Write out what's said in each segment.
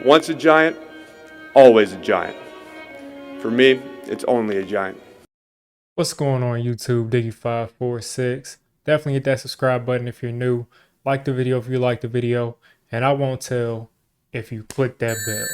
Once a giant, always a giant. For me, it's only a giant. What's going on YouTube, DIGGE546? Definitely hit that subscribe button if you're new. Like the video if you like the video. And I won't tell if you click that bell.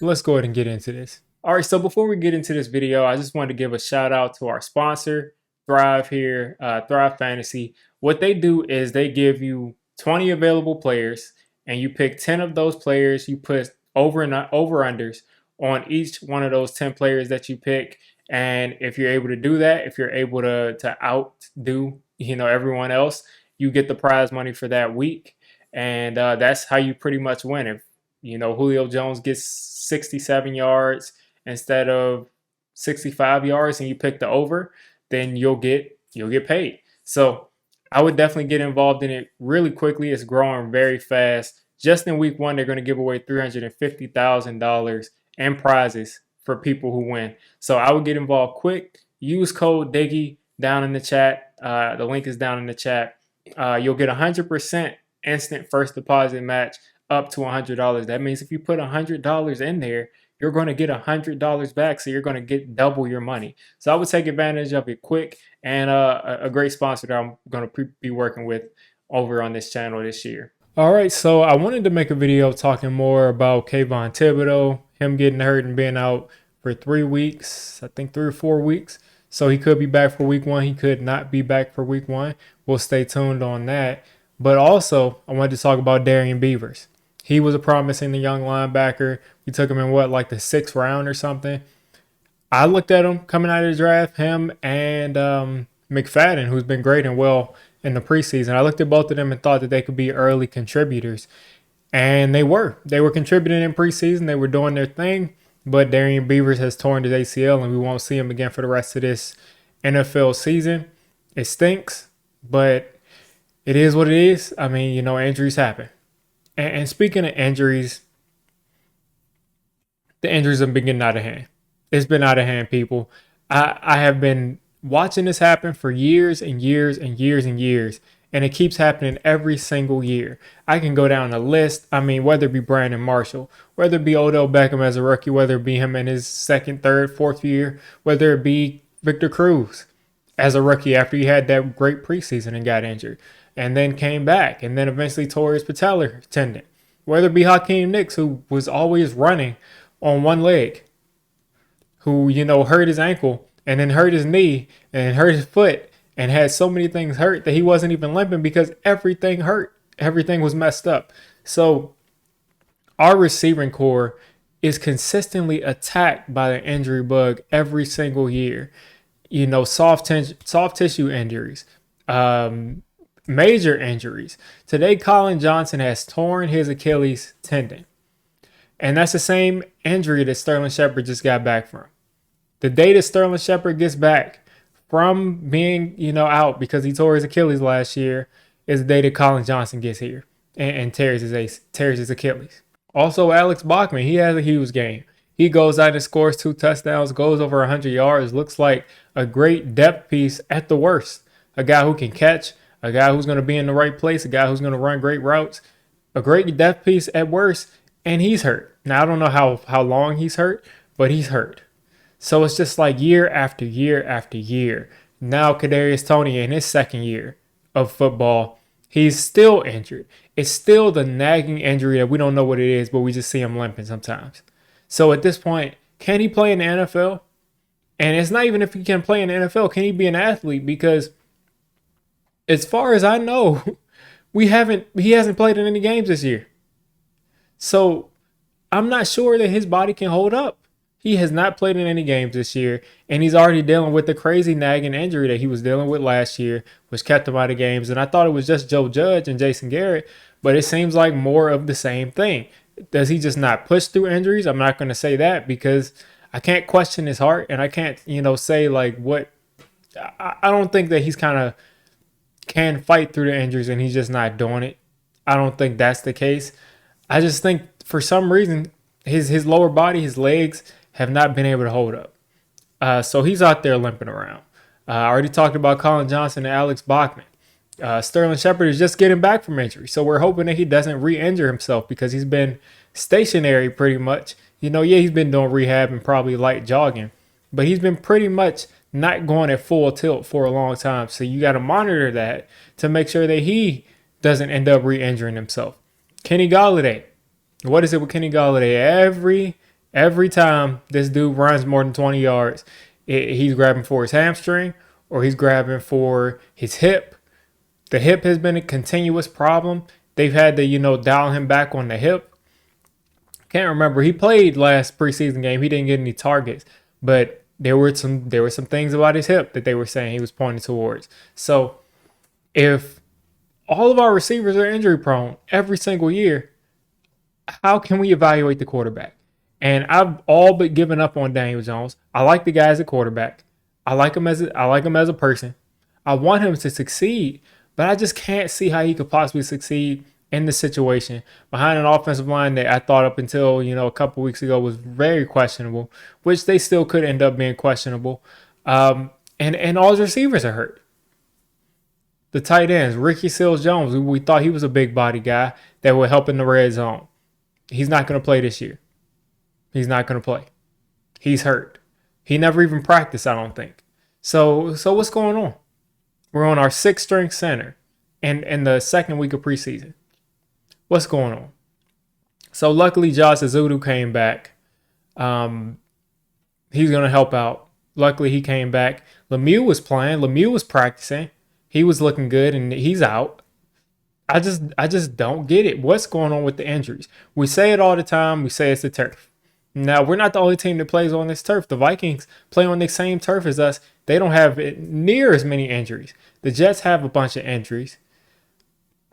Let's go ahead and get into this. All right, so before we get into this video, I just wanted to give a shout out to our sponsor, Thrive here, Thrive Fantasy. What they do is they give you 20 available players and you pick 10 of those players. You put over-unders on each one of those 10 players that you pick. And if you're able to do that, if you're able to outdo, everyone else, you get the prize money for that week. And that's how you pretty much win. If, Julio Jones gets 67 yards instead of 65 yards and you pick the over, then you'll get paid. So I would definitely get involved in it really quickly. It's growing very fast. Just in week one, they're going to give away $350,000 in prizes for people who win. So I would get involved quick. Use code DIGGE down in the chat. The link is down in the chat. You'll get 100% instant first deposit match up to $100. That means if you put $100 in there, you're going to get $100 back. So you're going to get double your money. So I would take advantage of it quick, and a great sponsor that I'm going to be working with over on this channel this year. All right, so I wanted to make a video talking more about Kayvon Thibodeaux, him getting hurt and being out for 3 weeks, I think 3 or 4 weeks. So he could be back for week one. He could not be back for week one. We'll stay tuned on that. But also, I wanted to talk about Darrian Beavers. He was a promising young linebacker. We took him in like the 6th round or something. I looked at him coming out of the draft, him and McFadden, who's been great and well in the preseason. I looked at both of them and thought that they could be early contributors. And they were. They were contributing in preseason. They were doing their thing. But Darrian Beavers has torn his ACL, and we won't see him again for the rest of this NFL season. It stinks, but it is what it is. I mean, injuries happen. And speaking of injuries, the injuries have been getting out of hand. It's been out of hand, people. I have been watching this happen for years and years and years and years. And it keeps happening every single year. I can go down a list. I mean, whether it be Brandon Marshall, whether it be Odell Beckham as a rookie, whether it be him in his 2nd, 3rd, 4th year, whether it be Victor Cruz as a rookie after he had that great preseason and got injured and then came back and then eventually tore his patellar tendon. Whether it be Hakeem Nicks, who was always running on one leg, who, hurt his ankle and then hurt his knee and hurt his foot, and had so many things hurt that he wasn't even limping because everything hurt. Everything was messed up. So our receiving core is consistently attacked by the injury bug every single year. Soft tissue injuries, major injuries. Today, Collin Johnson has torn his Achilles tendon. And that's the same injury that Sterling Shepard just got back from. The day that Sterling Shepard gets back from being, out because he tore his Achilles last year is the day that Collin Johnson gets here and tears his Achilles. Also, Alex Bachman, he has a huge game. He goes out and scores 2 touchdowns, goes over 100 yards, looks like a great depth piece at the worst. A guy who can catch, a guy who's going to be in the right place, a guy who's going to run great routes, a great depth piece at worst, and he's hurt. Now, I don't know how long he's hurt, but he's hurt. So it's just like year after year after year. Now Kadarius Toney in his 2nd year of football, he's still injured. It's still the nagging injury that we don't know what it is, but we just see him limping sometimes. So at this point, can he play in the NFL? And it's not even if he can play in the NFL, can he be an athlete? Because as far as I know, he hasn't played in any games this year. So I'm not sure that his body can hold up. He has not played in any games this year, and he's already dealing with the crazy nagging injury that he was dealing with last year, which kept him out of games. And I thought it was just Joe Judge and Jason Garrett, but it seems like more of the same thing. Does he just not push through injuries? I'm not going to say that because I can't question his heart, and I can't, say like what. I don't think that he's kind of can fight through the injuries and he's just not doing it. I don't think that's the case. I just think for some reason his lower body, his legs have not been able to hold up. So he's out there limping around. I already talked about Collin Johnson and Alex Bachman. Sterling Shepard is just getting back from injury. So we're hoping that he doesn't re-injure himself because he's been stationary pretty much. Yeah, he's been doing rehab and probably light jogging, but he's been pretty much not going at full tilt for a long time. So you got to monitor that to make sure that he doesn't end up re-injuring himself. Kenny Golladay. What is it with Kenny Golladay? Every time this dude runs more than 20 yards, he's grabbing for his hamstring or he's grabbing for his hip. The hip has been a continuous problem. They've had to, dial him back on the hip. Can't remember. He played last preseason game. He didn't get any targets, but there were some things about his hip that they were saying he was pointing towards. So if all of our receivers are injury prone every single year, how can we evaluate the quarterback? And I've all but given up on Daniel Jones. I like the guy as a quarterback. I like him as a person. I want him to succeed, but I just can't see how he could possibly succeed in this situation behind an offensive line that I thought up until, a couple weeks ago was very questionable, which they still could end up being questionable. And all his receivers are hurt. The tight ends, Ricky Seals-Jones, we thought he was a big body guy that would help in the red zone. He's not going to play this year. He's not going to play. He's hurt. He never even practiced, I don't think. So what's going on? We're on our sixth string center in the second week of preseason. What's going on? So luckily, Josh Azudu came back. He's going to help out. Luckily, he came back. Lemieux was playing. Lemieux was practicing. He was looking good, and he's out. I just don't get it. What's going on with the injuries? We say it all the time. We say it's the turf. Now, we're not the only team that plays on this turf. The Vikings play on the same turf as us. They don't have near as many injuries. The Jets have a bunch of injuries.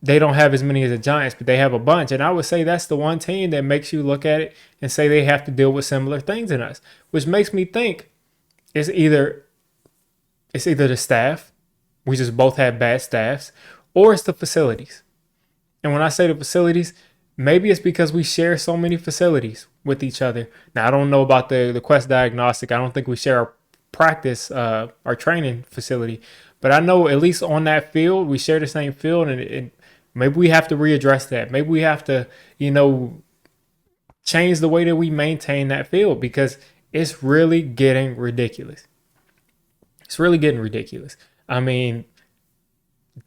They don't have as many as the Giants, but they have a bunch. And I would say that's the one team that makes you look at it and say they have to deal with similar things in us, which makes me think it's either the staff. We just both have bad staffs, or it's the facilities. And when I say the facilities, maybe it's because we share so many facilities with each other. Now, I don't know about the Quest Diagnostic. I don't think we share our practice, our training facility. But I know at least on that field, we share the same field. And maybe we have to readdress that. Maybe we have to, change the way that we maintain that field because it's really getting ridiculous. It's really getting ridiculous. I mean,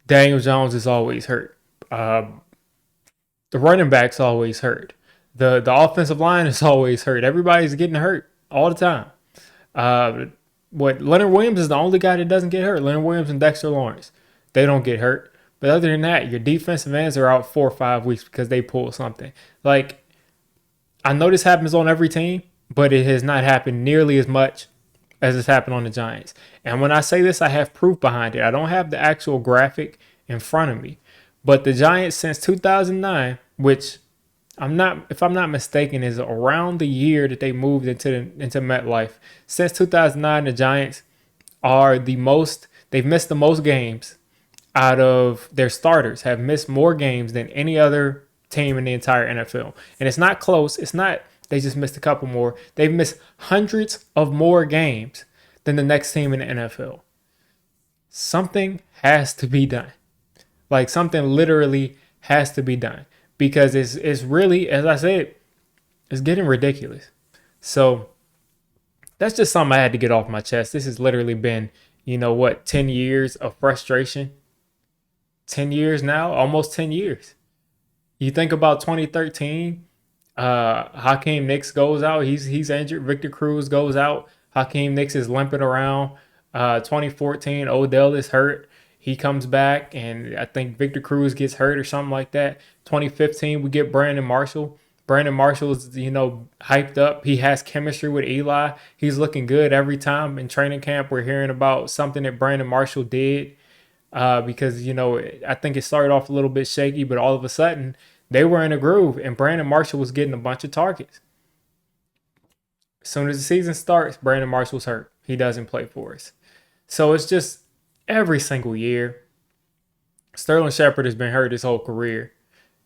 Daniel Jones is always hurt. The running back's always hurt. The offensive line is always hurt. Everybody's getting hurt all the time. Leonard Williams is the only guy that doesn't get hurt. Leonard Williams and Dexter Lawrence, they don't get hurt. But other than that, your defensive ends are out 4 or 5 weeks because they pulled something. Like, I know this happens on every team, but it has not happened nearly as much as it's happened on the Giants. And when I say this, I have proof behind it. I don't have the actual graphic in front of me. But the Giants since 2009, which if I'm not mistaken, is around the year that they moved into MetLife. Since 2009, the Giants are they've missed the most games out of their starters, have missed more games than any other team in the entire NFL. And it's not close. It's not they just missed a couple more. They've missed hundreds of more games than the next team in the NFL. Something has to be done. Like, something literally has to be done because it's really, as I said, it's getting ridiculous. So that's just something I had to get off my chest. This has literally been, 10 years of frustration. 10 years now, almost 10 years. You think about 2013, Hakeem Nicks goes out. He's injured. Victor Cruz goes out. Hakeem Nicks is limping around. 2014, Odell is hurt. He comes back, and I think Victor Cruz gets hurt or something like that. 2015, we get Brandon Marshall. Brandon Marshall is, hyped up. He has chemistry with Eli. He's looking good every time in training camp. We're hearing about something that Brandon Marshall did because, I think it started off a little bit shaky, but all of a sudden they were in a groove, and Brandon Marshall was getting a bunch of targets. As soon as the season starts, Brandon Marshall's hurt. He doesn't play for us. So it's just every single year. Sterling Shepard has been hurt his whole career.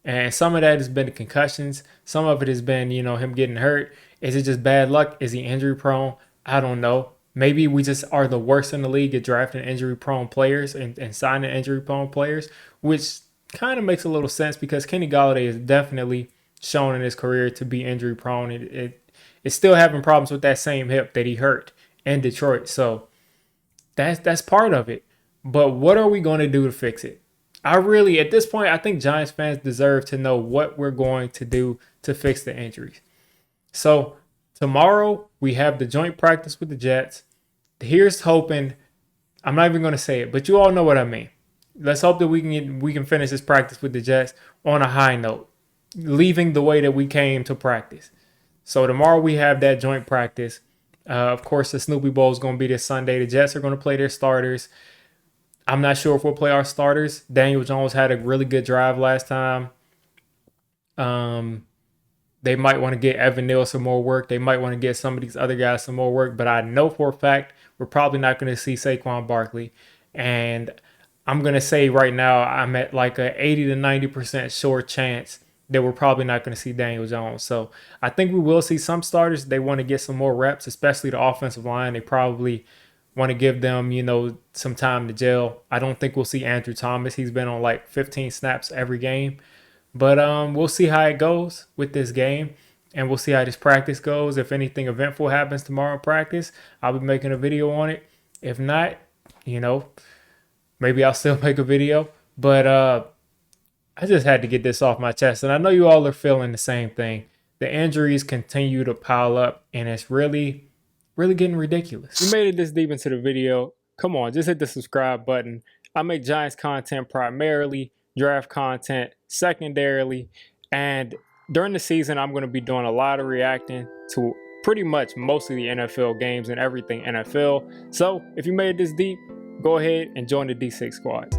And some of that has been the concussions. Some of it has been, him getting hurt. Is it just bad luck? Is he injury prone? I don't know. Maybe we just are the worst in the league at drafting injury prone players and signing injury prone players, which kind of makes a little sense because Kenny Golladay is definitely shown in his career to be injury prone. It's still having problems with that same hip that he hurt in Detroit. So that's part of it. But what are we going to do to fix it? At this point, I think Giants fans deserve to know what we're going to do to fix the injuries. So tomorrow we have the joint practice with the Jets. Here's hoping. I'm not even going to say it, but you all know what I mean. Let's hope that we can finish this practice with the Jets on a high note, leaving the way that we came to practice. So tomorrow we have that joint practice. Of course, the Snoopy Bowl is going to be this Sunday. The Jets are going to play their starters. I'm not sure if we'll play our starters. Daniel Jones had a really good drive last time. They might want to get Evan Neal some more work. They might want to get some of these other guys some more work. But I know for a fact we're probably not going to see Saquon Barkley. And I'm going to say right now I'm at like a 80 to 90% sure chance that we're probably not going to see Daniel Jones. So I think we will see some starters. They want to get some more reps, especially the offensive line. They probably want to give them, some time to gel. I don't think we'll see Andrew Thomas. He's been on like 15 snaps every game. But we'll see how it goes with this game. And we'll see how this practice goes. If anything eventful happens tomorrow in practice, I'll be making a video on it. If not, maybe I'll still make a video. But I just had to get this off my chest. And I know you all are feeling the same thing. The injuries continue to pile up. And it's really getting ridiculous. If you made it this deep into the video, come on, just hit the subscribe button. I make Giants content primarily, draft content secondarily, and during the season, I'm going to be doing a lot of reacting to pretty much most of the NFL games and everything NFL. So if you made it this deep, go ahead and join the D6 squad.